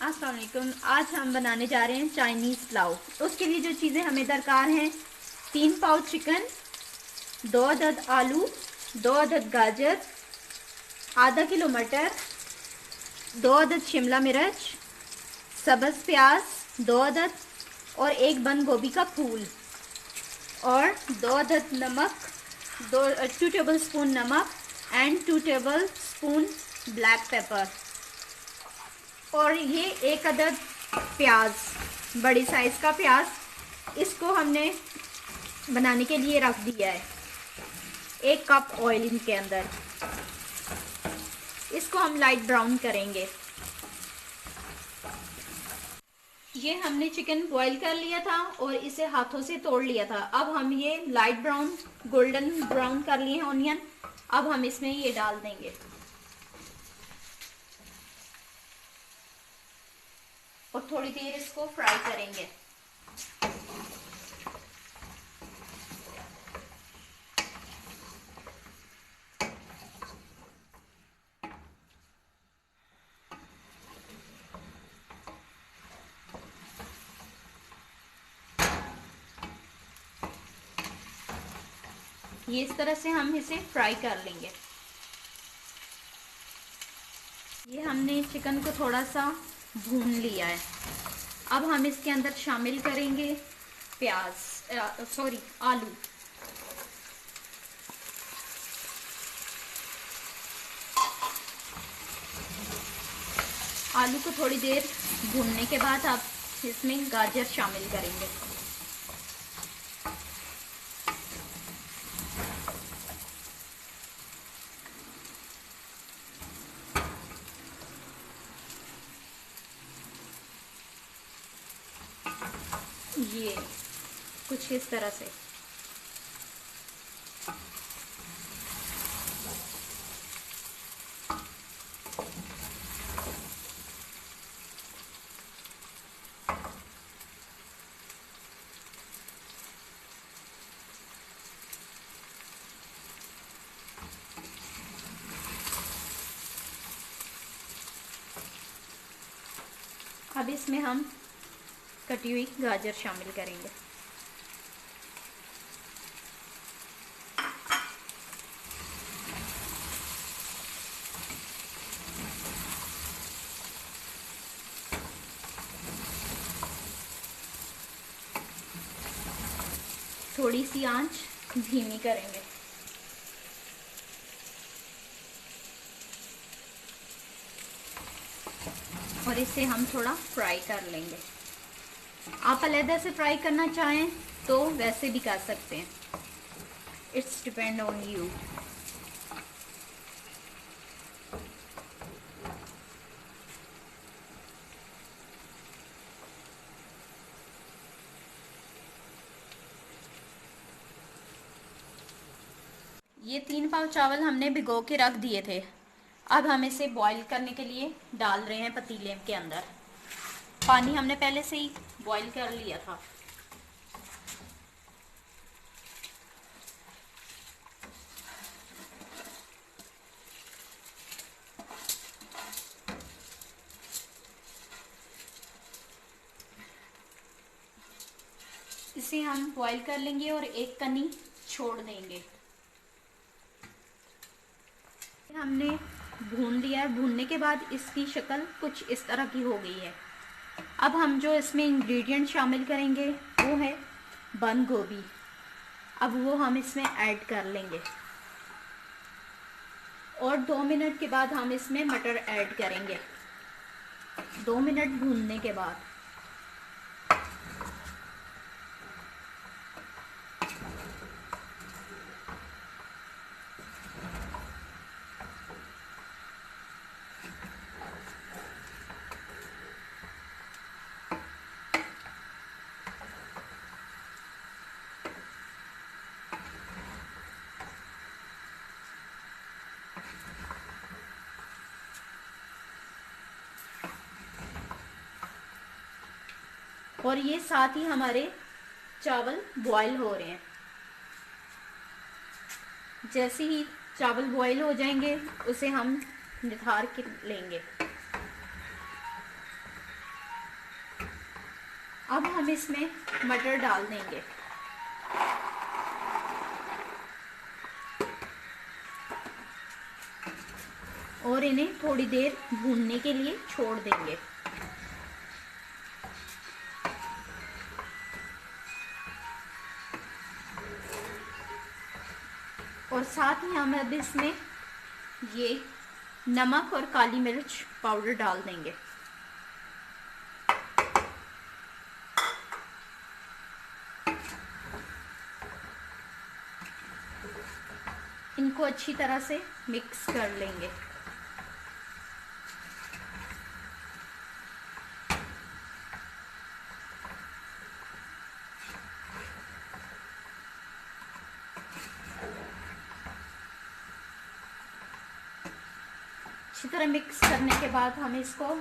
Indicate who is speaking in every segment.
Speaker 1: अस्सलाम वालेकुम। आज हम बनाने जा रहे हैं चाइनीज़ पुलाव। उसके लिए जो चीज़ें हमें दरकार हैं, 3 पाव चिकन, 2 अदद आलू, 2 अदद गाजर, आधा किलो मटर, 2 अदद शिमला मिर्च, सब्ज़ प्याज 2 अदद और 1 बंद गोभी का फूल और 2 अदद नमक, 2 टेबल स्पून नमक and 2 table spoon black pepper. और ये 1 अदद प्याज, बड़ी साइज़ का प्याज, इसको हमने बनाने के लिए रख दिया है। 1 कप ऑयल इनके अंदर, इसको हम लाइट ब्राउन करेंगे। ये हमने चिकन बॉईल कर लिया था और इसे हाथों से तोड़ लिया था। अब हम ये लाइट ब्राउन, गोल्डन ब्राउन कर लिए हैं ऑनियन। अब हम इसमें ये डाल देंगे और थोड़ी देर इसको फ्राई करेंगे। ये इस तरह से हम इसे फ्राई कर लेंगे। ये हमने चिकन को थोड़ा सा भून लिया है। अब हम इसके अंदर शामिल करेंगे आलू। आलू को थोड़ी देर भूनने के बाद अब इसमें गाजर शामिल करेंगे। ये कुछ इस तरह से। अब इसमें हम कटी हुई गाजर शामिल करेंगे। थोड़ी सी आंच धीमी करेंगे। और इसे हम थोड़ा फ्राई कर लेंगे। आप अलग से फ्राई करना चाहें तो वैसे भी कर सकते हैं, इट्स डिपेंड ऑन यू। ये 3 पाव चावल हमने भिगो के रख दिए थे। अब हम इसे बॉईल करने के लिए डाल रहे हैं पतीले के अंदर। पानी हमने पहले से ही बॉईल कर लिया था। इसे हम बॉईल कर लेंगे और एक कनी छोड़ देंगे। हमने भून लिया है। भूनने के बाद इसकी शक्ल कुछ इस तरह की हो गई है। अब हम जो इसमें इंग्रेडिएंट शामिल करेंगे वो है बंद गोभी। अब वो हम इसमें ऐड कर लेंगे और 2 मिनट के बाद हम इसमें मटर ऐड करेंगे। 2 मिनट भूनने के बाद और ये साथ ही हमारे चावल बॉईल हो रहे हैं। जैसे ही चावल बॉईल हो जाएंगे उसे हम निथार के लेंगे। अब हम इसमें मटर डाल देंगे और इन्हें थोड़ी देर भूनने के लिए छोड़ देंगे। और साथ ही हम अब इसमें ये नमक और काली मिर्च पाउडर डाल देंगे। इनको अच्छी तरह से मिक्स कर लेंगे। अच्छी तरह मिक्स करने के बाद हम इसको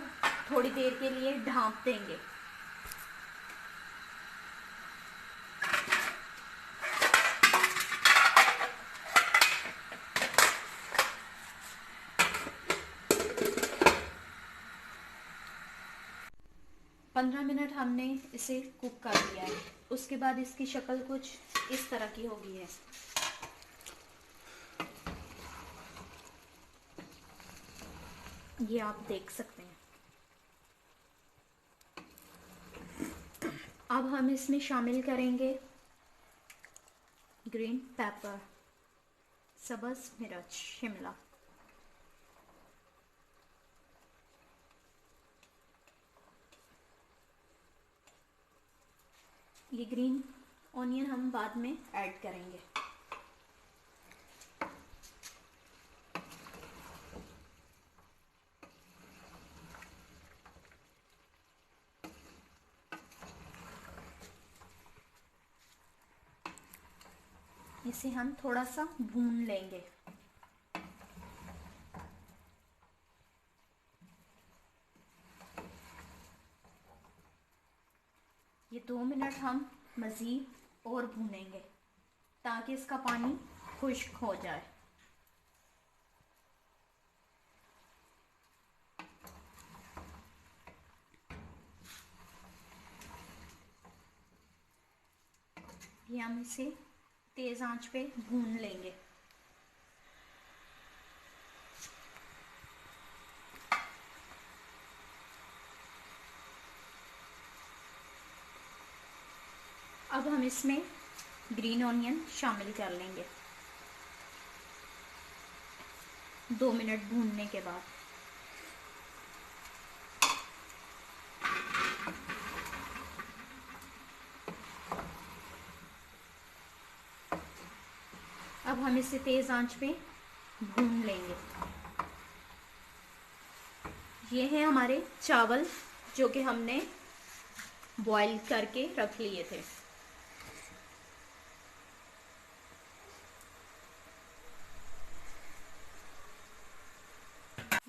Speaker 1: थोड़ी देर के लिए ढाँप देंगे। पंद्रह मिनट हमने इसे कुक कर लिया है। उसके बाद इसकी शक्ल कुछ इस तरह की हो गई है। ये आप देख सकते हैं। अब हम इसमें शामिल करेंगे ग्रीन पेपर, सब्ज़ मिर्च, शिमला। ये ग्रीन ऑनियन हम बाद में ऐड करेंगे। इसे हम थोड़ा सा भून लेंगे। ये 2 मिनट हम मज़ीद और भूनेंगे ताकि इसका पानी खुश्क हो जाए। ये हम इसे तेज़ आंच पे भून लेंगे। अब हम इसमें ग्रीन ऑनियन शामिल कर लेंगे 2 मिनट भूनने के बाद। अब हम इसे तेज़ आंच पे भून लेंगे। ये हैं हमारे चावल जो कि हमने बॉईल करके रख लिए थे।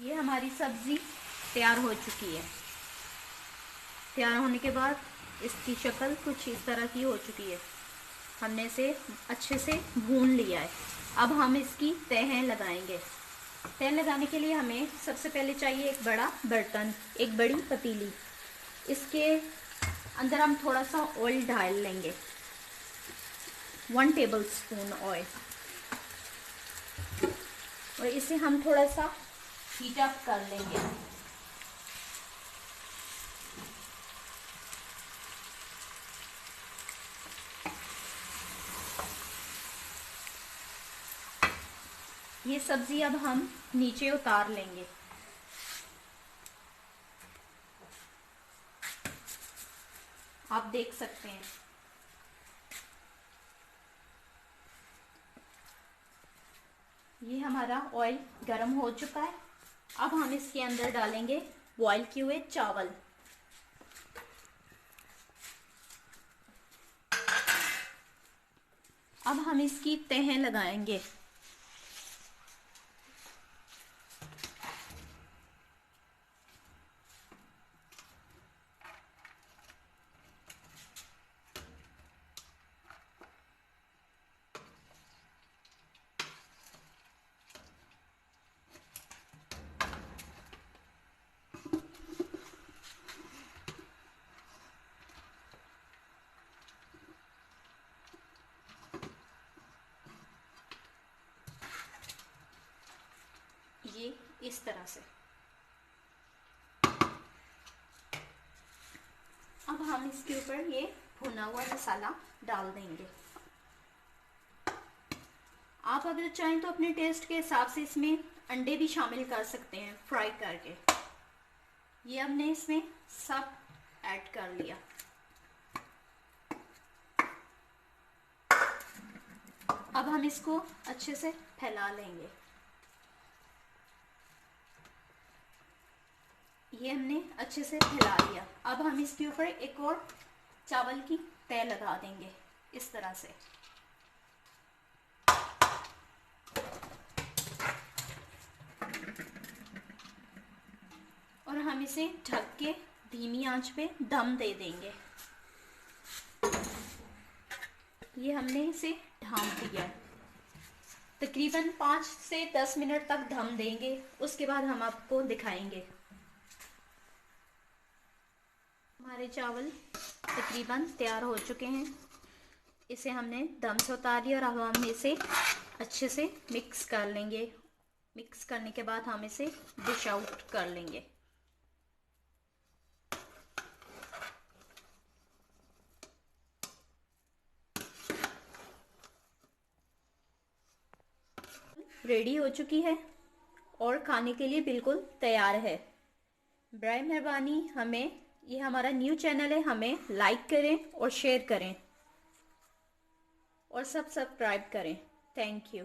Speaker 1: ये हमारी सब्ज़ी तैयार हो चुकी है। तैयार होने के बाद इसकी शक्ल कुछ इस तरह की हो चुकी है। हमने इसे अच्छे से भून लिया है। अब हम इसकी तहें लगाएंगे। तह लगाने के लिए हमें सबसे पहले चाहिए एक बड़ा बर्तन, एक बड़ी पतीली। इसके अंदर हम थोड़ा सा ऑयल डाल लेंगे, 1 टेबलस्पून ऑयल। और इसे हम थोड़ा सा हीट अप कर लेंगे। ये सब्जी अब हम नीचे उतार लेंगे। आप देख सकते हैं। ये हमारा ऑयल गरम हो चुका है। अब हम इसके अंदर डालेंगे बॉईल किए हुए चावल। अब हम इसकी तहें लगाएंगे। ये इस तरह से। अब हम इसके ऊपर ये भुना हुआ मसाला डाल देंगे। आप अगर चाहें तो अपने टेस्ट के हिसाब से इसमें अंडे भी शामिल कर सकते हैं फ्राई करके। ये हमने इसमें सब ऐड कर लिया। अब हम इसको अच्छे से फैला लेंगे। ये हमने अच्छे से फैला लिया। अब हम इसके ऊपर एक और चावल की तह लगा देंगे इस तरह से। और हम इसे ढक के धीमी आंच पे दम दे देंगे। ये हमने इसे ढाँप दिया है। तकरीबन 5 से 10 मिनट तक दम देंगे, उसके बाद हम आपको दिखाएंगे। हमारे चावल तकरीबन तैयार हो चुके हैं। इसे हमने दम से उतार लिया और अब हम इसे अच्छे से मिक्स कर लेंगे। मिक्स करने के बाद हम इसे डिश आउट कर लेंगे। रेडी हो चुकी है और खाने के लिए बिल्कुल तैयार है। बराए मेहरबानी ये हमारा न्यू चैनल है, हमें लाइक करें और शेयर करें और सब्सक्राइब करें। Thank you.